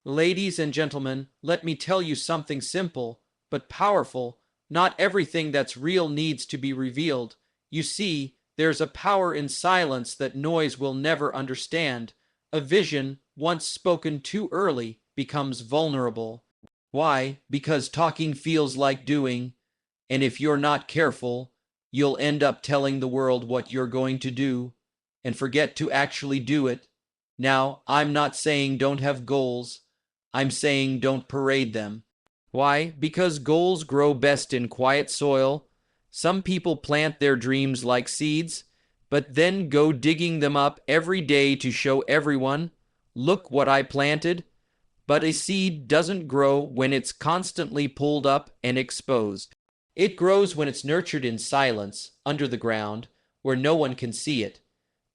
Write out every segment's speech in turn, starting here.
Ladies and gentlemen, let me tell you something simple, but powerful. Not everything that's real needs to be revealed. You see, there's a power in silence that noise will never understand. A vision, once spoken too early, becomes vulnerable. Why? Because talking feels like doing, and if you're not careful, you'll end up telling the world what you're going to do and forget to actually do it. Now, I'm not saying don't have goals. I'm saying don't parade them. Why? Because goals grow best in quiet soil. Some people plant their dreams like seeds, but then go digging them up every day to show everyone, look what I planted. But a seed doesn't grow when it's constantly pulled up and exposed. It grows when it's nurtured in silence, under the ground, where no one can see it.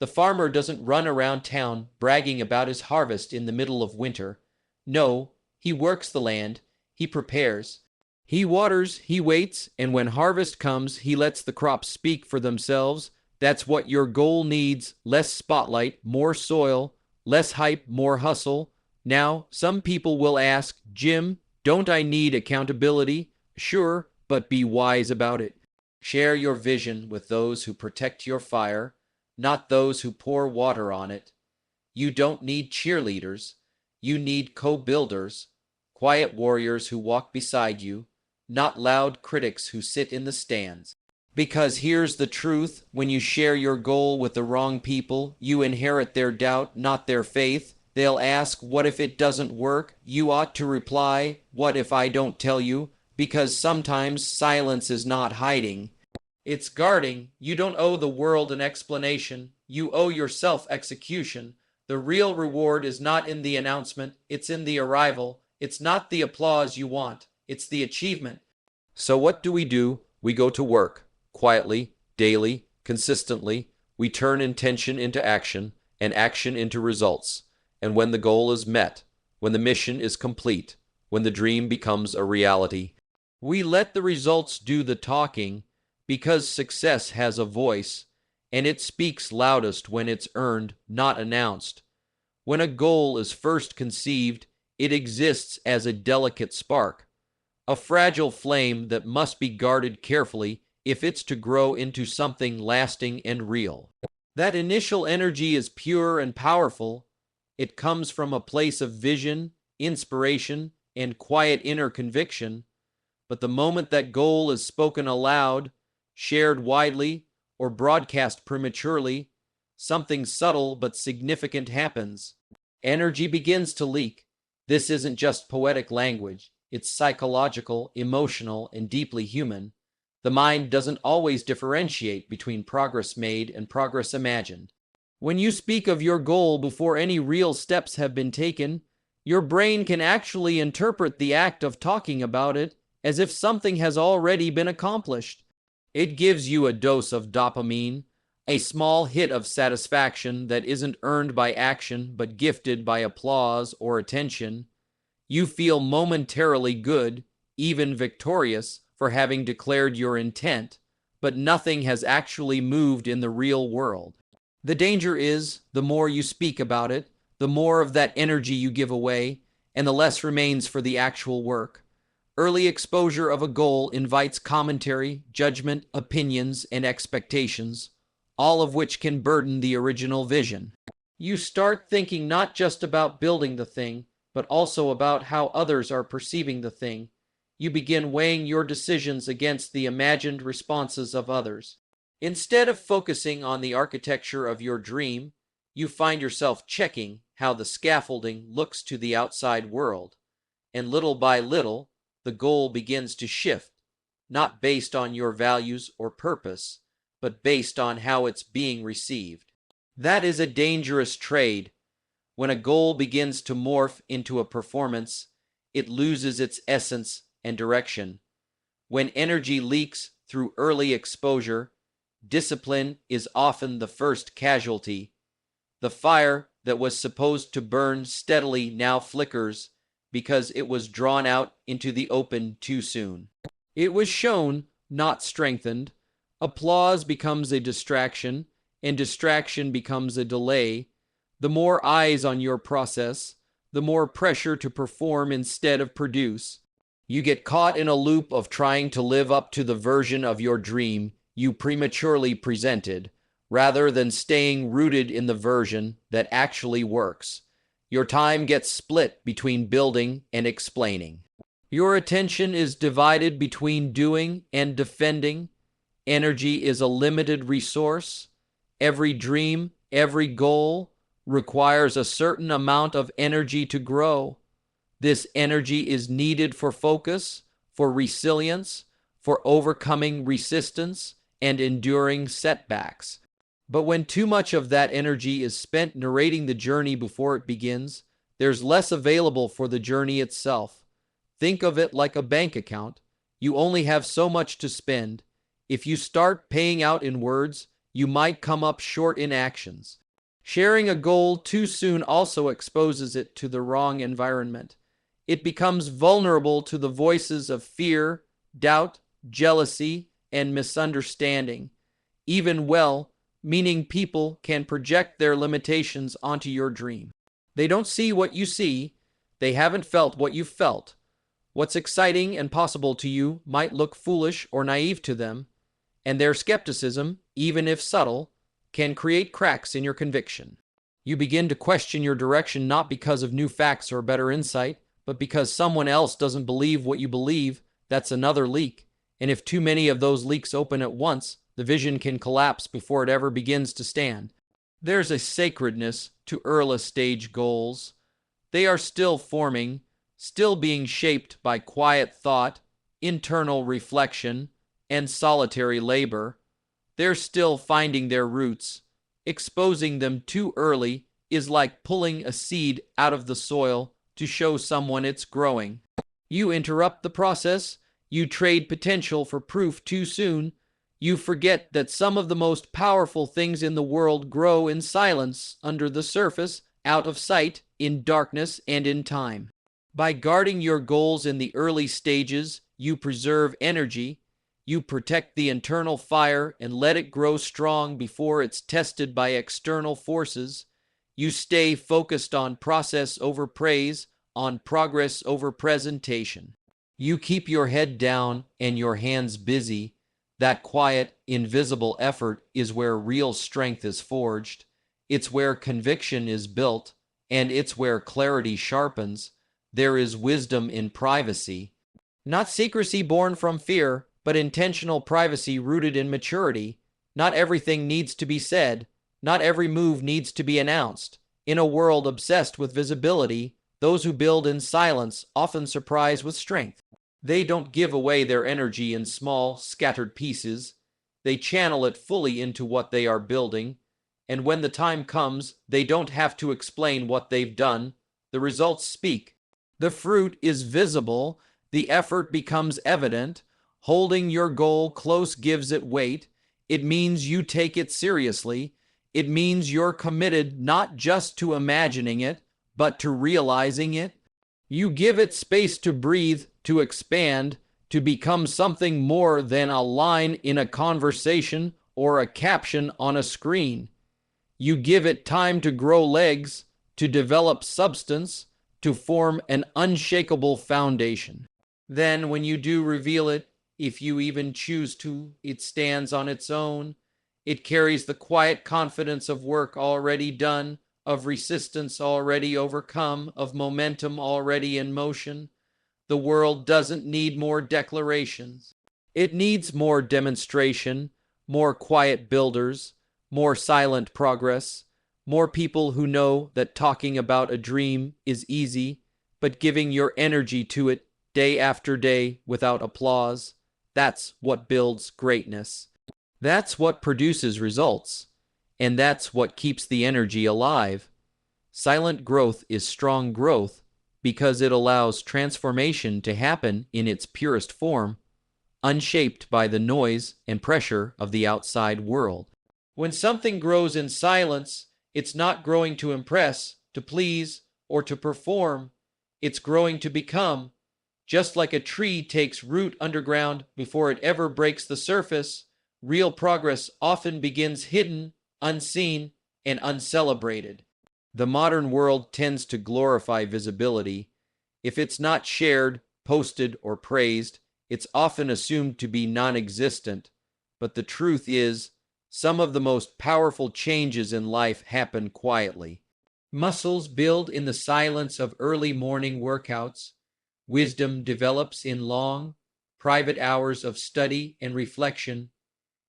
The farmer doesn't run around town bragging about his harvest in the middle of winter. No, he works the land, he prepares. He waters, he waits, and when harvest comes, he lets the crops speak for themselves. That's what your goal needs: less spotlight, more soil, less hype, more hustle. Now, some people will ask, Jim, don't I need accountability? Sure, but be wise about it. Share your vision with those who protect your fire, not those who pour water on it. You don't need cheerleaders. You need co-builders, quiet warriors who walk beside you, not loud critics who sit in the stands. Because here's the truth: when you share your goal with the wrong people, you inherit their doubt, not their faith. They'll ask, what if it doesn't work? You ought to reply, what if I don't tell you? Because sometimes silence is not hiding. It's guarding. You don't owe the world an explanation. You owe yourself execution. The real reward is not in the announcement, it's in the arrival. It's not the applause you want, it's the achievement. So what do? We go to work, quietly, daily, consistently. We turn intention into action, and action into results. And when the goal is met, when the mission is complete, when the dream becomes a reality, we let the results do the talking, because success has a voice, and it speaks loudest when it's earned, not announced. When a goal is first conceived, it exists as a delicate spark, a fragile flame that must be guarded carefully if it's to grow into something lasting and real. That initial energy is pure and powerful. It comes from a place of vision, inspiration, and quiet inner conviction. But the moment that goal is spoken aloud, shared widely, or broadcast prematurely, something subtle but significant happens. Energy begins to leak. This isn't just poetic language. It's psychological, emotional, and deeply human. The mind doesn't always differentiate between progress made and progress imagined. When you speak of your goal before any real steps have been taken, your brain can actually interpret the act of talking about it as if something has already been accomplished. It gives you a dose of dopamine, a small hit of satisfaction that isn't earned by action but gifted by applause or attention. You feel momentarily good, even victorious, for having declared your intent, but nothing has actually moved in the real world. The danger is, the more you speak about it, the more of that energy you give away, and the less remains for the actual work. Early exposure of a goal invites commentary, judgment, opinions, and expectations, all of which can burden the original vision. You start thinking not just about building the thing, but also about how others are perceiving the thing. You begin weighing your decisions against the imagined responses of others. Instead of focusing on the architecture of your dream, you find yourself checking how the scaffolding looks to the outside world. And little by little, the goal begins to shift, not based on your values or purpose, but based on how it's being received. That is a dangerous trade. When a goal begins to morph into a performance, it loses its essence and direction. When energy leaks through early exposure, discipline is often the first casualty. The fire that was supposed to burn steadily now flickers because it was drawn out into the open too soon. It was shown, not strengthened. Applause becomes a distraction, and distraction becomes a delay. The more eyes on your process, the more pressure to perform instead of produce. You get caught in a loop of trying to live up to the version of your dream you prematurely presented, rather than staying rooted in the version that actually works. Your time gets split between building and explaining. Your attention is divided between doing and defending. Energy is a limited resource. Every dream, every goal requires a certain amount of energy to grow. This energy is needed for focus, for resilience, for overcoming resistance, and enduring setbacks. But when too much of that energy is spent narrating the journey before it begins, there's less available for the journey itself. Think of it like a bank account. You only have so much to spend. If you start paying out in words, you might come up short in actions. Sharing a goal too soon also exposes it to the wrong environment. It becomes vulnerable to the voices of fear, doubt, jealousy, and misunderstanding. Even well-meaning people can project their limitations onto your dream. They don't see what you see. They haven't felt what you've felt. What's exciting and possible to you might look foolish or naive to them, and their skepticism, even if subtle, can create cracks in your conviction. You begin to question your direction not because of new facts or better insight, but because someone else doesn't believe what you believe. That's another leak. And if too many of those leaks open at once, the vision can collapse before it ever begins to stand. There's a sacredness to early-stage goals. They are still forming, still being shaped by quiet thought, internal reflection, and solitary labor. They're still finding their roots. Exposing them too early is like pulling a seed out of the soil to show someone it's growing. You interrupt the process. You trade potential for proof too soon. You forget that some of the most powerful things in the world grow in silence, under the surface, out of sight, in darkness, and in time. By guarding your goals in the early stages, you preserve energy. You protect the internal fire and let it grow strong before it's tested by external forces. You stay focused on process over praise, on progress over presentation. You keep your head down and your hands busy. That quiet, invisible effort is where real strength is forged. It's where conviction is built, and it's where clarity sharpens. There is wisdom in privacy. Not secrecy born from fear, but intentional privacy rooted in maturity. Not everything needs to be said. Not every move needs to be announced. In a world obsessed with visibility, those who build in silence often surprise with strength. They don't give away their energy in small, scattered pieces. They channel it fully into what they are building. And when the time comes, they don't have to explain what they've done. The results speak. The fruit is visible. The effort becomes evident. Holding your goal close gives it weight. It means you take it seriously. It means you're committed not just to imagining it, but to realizing it. You give it space to breathe, to expand, to become something more than a line in a conversation or a caption on a screen. You give it time to grow legs, to develop substance, to form an unshakable foundation. Then, when you do reveal it, if you even choose to, it stands on its own. It carries the quiet confidence of work already done, of resistance already overcome, of momentum already in motion. The world doesn't need more declarations. It needs more demonstration, more quiet builders, more silent progress, more people who know that talking about a dream is easy, but giving your energy to it day after day without applause. That's what builds greatness. That's what produces results. And that's what keeps the energy alive. Silent growth is strong growth because it allows transformation to happen in its purest form, unshaped by the noise and pressure of the outside world. When something grows in silence, it's not growing to impress, to please, or to perform. It's growing to become. Just like a tree takes root underground before it ever breaks the surface, real progress often begins hidden, unseen, and uncelebrated. The modern world tends to glorify visibility. If it's not shared, posted, or praised, it's often assumed to be non existent. But the truth is, some of the most powerful changes in life happen quietly. Muscles build in the silence of early morning workouts. Wisdom develops in long, private hours of study and reflection.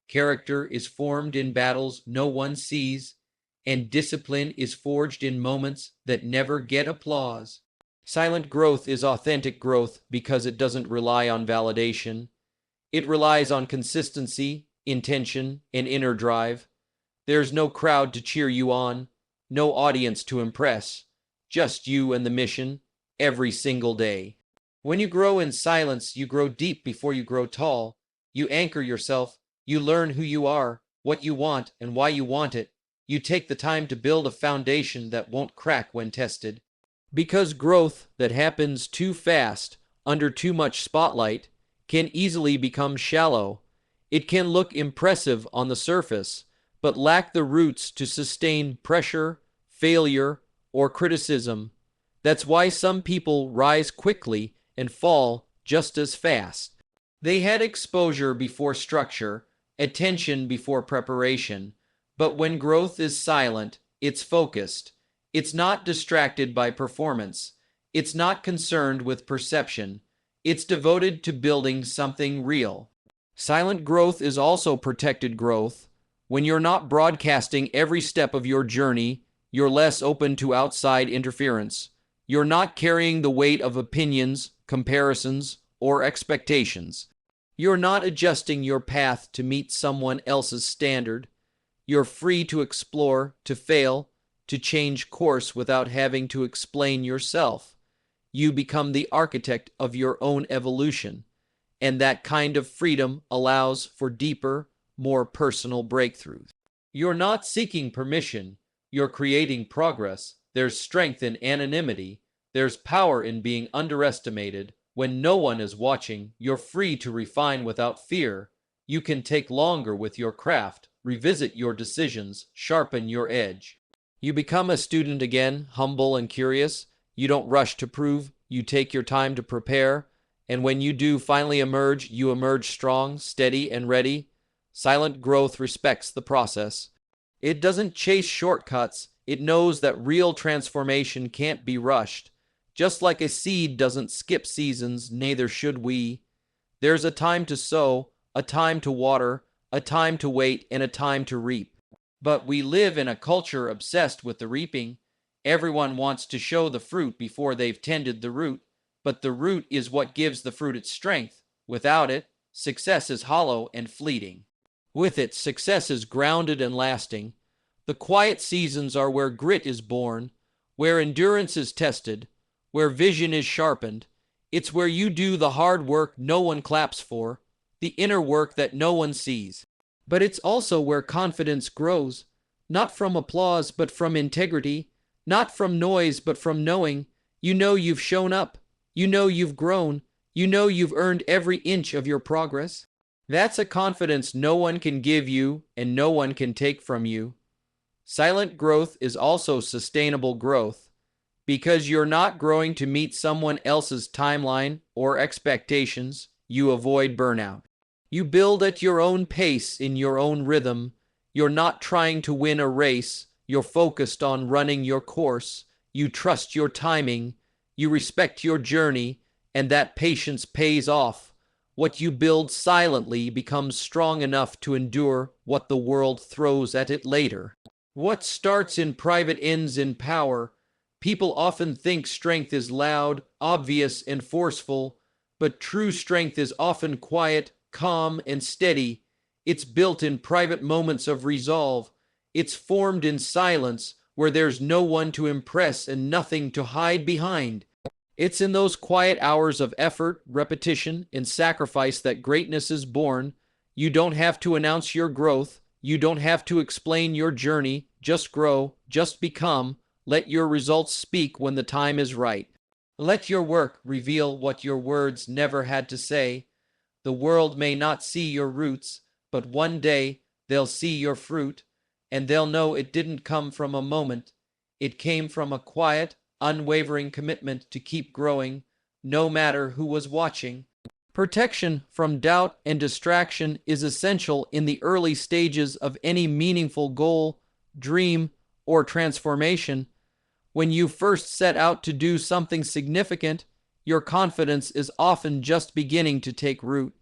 Character is formed in battles no one sees, and discipline is forged in moments that never get applause. Silent growth is authentic growth because it doesn't rely on validation. It relies on consistency, intention, and inner drive. There's no crowd to cheer you on, no audience to impress, just you and the mission every single day. When you grow in silence, you grow deep before you grow tall. You anchor yourself, you learn who you are, what you want, and why you want it. You take the time to build a foundation that won't crack when tested. Because growth that happens too fast, under too much spotlight, can easily become shallow. It can look impressive on the surface, but lack the roots to sustain pressure, failure, or criticism. That's why some people rise quickly and fall just as fast. They had exposure before structure, attention before preparation, but when growth is silent, it's focused. It's not distracted by performance. It's not concerned with perception. It's devoted to building something real. Silent growth is also protected growth. When you're not broadcasting every step of your journey, you're less open to outside interference. You're not carrying the weight of opinions, comparisons, or expectations. You're not adjusting your path to meet someone else's standard. You're free to explore, to fail, to change course without having to explain yourself. You become the architect of your own evolution, and that kind of freedom allows for deeper, more personal breakthroughs. You're not seeking permission, you're creating progress. There's strength in anonymity, there's power in being underestimated. When no one is watching, you're free to refine without fear. You can take longer with your craft, revisit your decisions, sharpen your edge. You become a student again, humble and curious. You don't rush to prove, you take your time to prepare. And when you do finally emerge, you emerge strong, steady, and ready. Silent growth respects the process. It doesn't chase shortcuts. It knows that real transformation can't be rushed. Just like a seed doesn't skip seasons, neither should we. There's a time to sow, a time to water, a time to wait, and a time to reap. But we live in a culture obsessed with the reaping. Everyone wants to show the fruit before they've tended the root, but the root is what gives the fruit its strength. Without it, success is hollow and fleeting. With it, success is grounded and lasting. The quiet seasons are where grit is born, where endurance is tested, where vision is sharpened. It's where you do the hard work no one claps for, the inner work that no one sees. But it's also where confidence grows, not from applause but from integrity, not from noise but from knowing. You know you've shown up, you know you've grown, you know you've earned every inch of your progress. That's a confidence no one can give you and no one can take from you. Silent growth is also sustainable growth. Because you're not growing to meet someone else's timeline or expectations, you avoid burnout. You build at your own pace in your own rhythm. You're not trying to win a race. You're focused on running your course. You trust your timing. You respect your journey, and that patience pays off. What you build silently becomes strong enough to endure what the world throws at it later. What starts in private ends in power. People often think strength is loud, obvious, and forceful, but true strength is often quiet, calm, and steady. It's built in private moments of resolve. It's formed in silence, where there's no one to impress and nothing to hide behind. It's in those quiet hours of effort, repetition, and sacrifice that greatness is born. You don't have to announce your growth. You don't have to explain your journey. Just grow, just become. Let your results speak when the time is right. Let your work reveal what your words never had to say. The world may not see your roots, but one day they'll see your fruit, and they'll know it didn't come from a moment. It came from a quiet, unwavering commitment to keep growing, no matter who was watching. Protection from doubt and distraction is essential in the early stages of any meaningful goal, dream, or transformation. When you first set out to do something significant, your confidence is often just beginning to take root.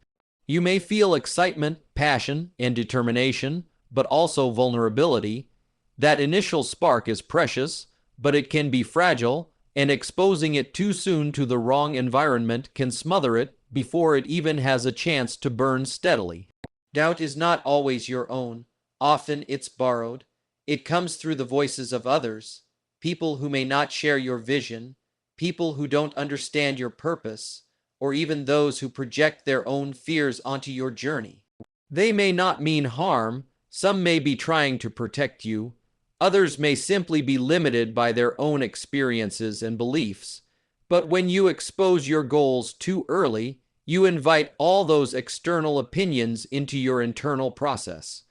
You may feel excitement, passion, and determination, but also vulnerability. That initial spark is precious, but it can be fragile, and exposing it too soon to the wrong environment can smother it before it even has a chance to burn steadily. Doubt is not always your own. Often it's borrowed. It comes through the voices of others, people who may not share your vision, people who don't understand your purpose, or even those who project their own fears onto your journey. They may not mean harm. Some may be trying to protect you. Others may simply be limited by their own experiences and beliefs. But when you expose your goals too early, you invite all those external opinions into your internal process.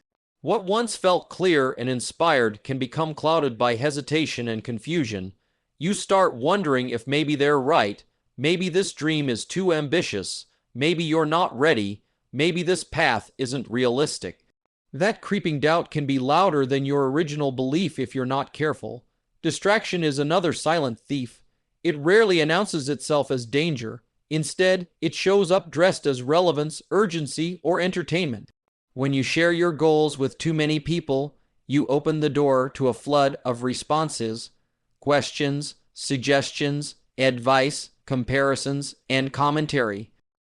What once felt clear and inspired can become clouded by hesitation and confusion. You start wondering if maybe they're right, maybe this dream is too ambitious, maybe you're not ready, maybe this path isn't realistic. That creeping doubt can be louder than your original belief if you're not careful. Distraction is another silent thief. It rarely announces itself as danger. Instead, it shows up dressed as relevance, urgency, or entertainment. When you share your goals with too many people, you open the door to a flood of responses, questions, suggestions, advice, comparisons, and commentary.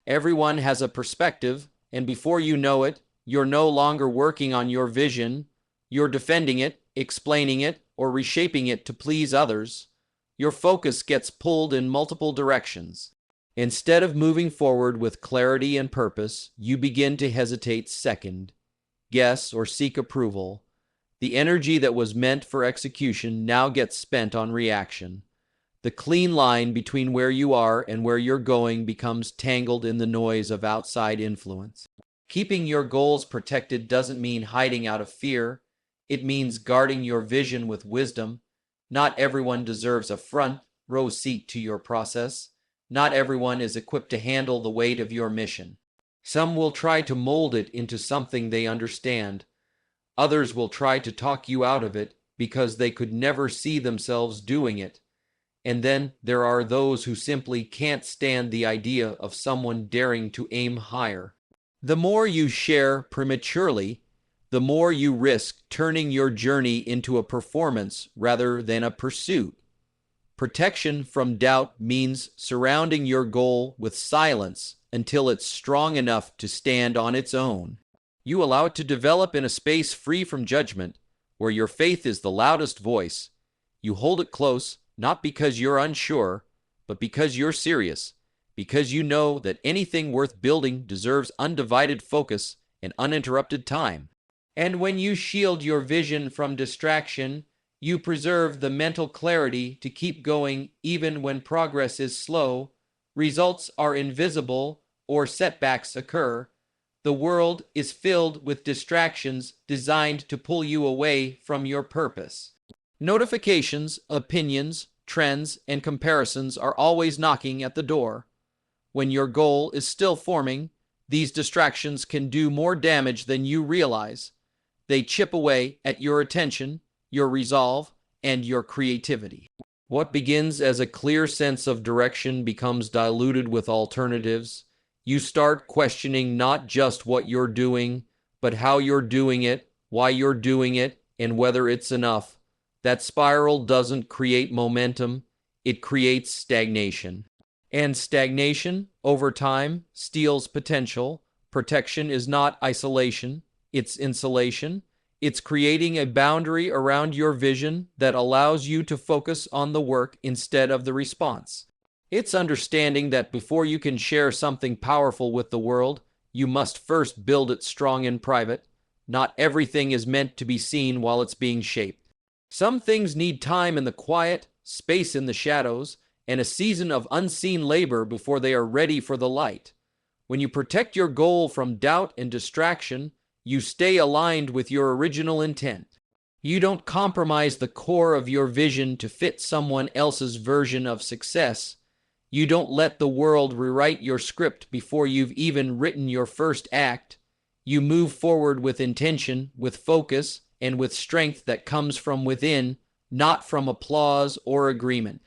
Everyone has a perspective, and before you know it, you're no longer working on your vision. You're defending it, explaining it, or reshaping it to please others. Your focus gets pulled in multiple directions. Instead of moving forward with clarity and purpose, you begin to hesitate second, guess, or seek approval. The energy that was meant for execution now gets spent on reaction. The clean line between where you are and where you're going becomes tangled in the noise of outside influence. Keeping your goals protected doesn't mean hiding out of fear. It means guarding your vision with wisdom. Not everyone deserves a front row seat to your process. Not everyone is equipped to handle the weight of your mission. Some will try to mold it into something they understand. Others will try to talk you out of it because they could never see themselves doing it. And then there are those who simply can't stand the idea of someone daring to aim higher. The more you share prematurely, the more you risk turning your journey into a performance rather than a pursuit. Protection from doubt means surrounding your goal with silence until it's strong enough to stand on its own. You allow it to develop in a space free from judgment, where your faith is the loudest voice. You hold it close, not because you're unsure, but because you're serious, because you know that anything worth building deserves undivided focus and uninterrupted time. And when you shield your vision from distraction, you preserve the mental clarity to keep going even when progress is slow, results are invisible, or setbacks occur. The world is filled with distractions designed to pull you away from your purpose. Notifications, opinions, trends, and comparisons are always knocking at the door. When your goal is still forming, these distractions can do more damage than you realize. They chip away at your attention, your resolve, and your creativity. What begins as a clear sense of direction becomes diluted with alternatives. You start questioning not just what you're doing, but how you're doing it, why you're doing it, and whether it's enough. That spiral doesn't create momentum, it creates stagnation. And stagnation, over time, steals potential. Protection is not isolation, it's insulation. It's creating a boundary around your vision that allows you to focus on the work instead of the response. It's understanding that before you can share something powerful with the world, you must first build it strong in private. Not everything is meant to be seen while it's being shaped. Some things need time in the quiet, space in the shadows, and a season of unseen labor before they are ready for the light. When you protect your goal from doubt and distraction, you stay aligned with your original intent. You don't compromise the core of your vision to fit someone else's version of success. You don't let the world rewrite your script before you've even written your first act. You move forward with intention, with focus, and with strength that comes from within, not from applause or agreement.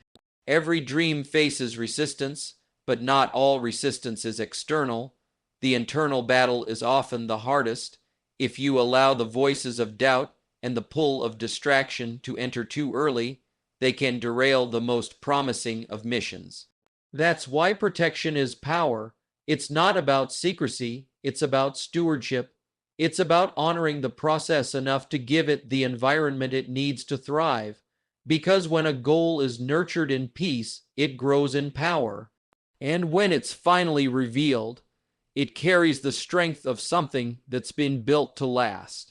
Every dream faces resistance, but not all resistance is external. The internal battle is often the hardest. If you allow the voices of doubt and the pull of distraction to enter too early, they can derail the most promising of missions. That's why protection is power. It's not about secrecy, it's about stewardship. It's about honoring the process enough to give it the environment it needs to thrive. Because when a goal is nurtured in peace, it grows in power. And when it's finally revealed, it carries the strength of something that's been built to last.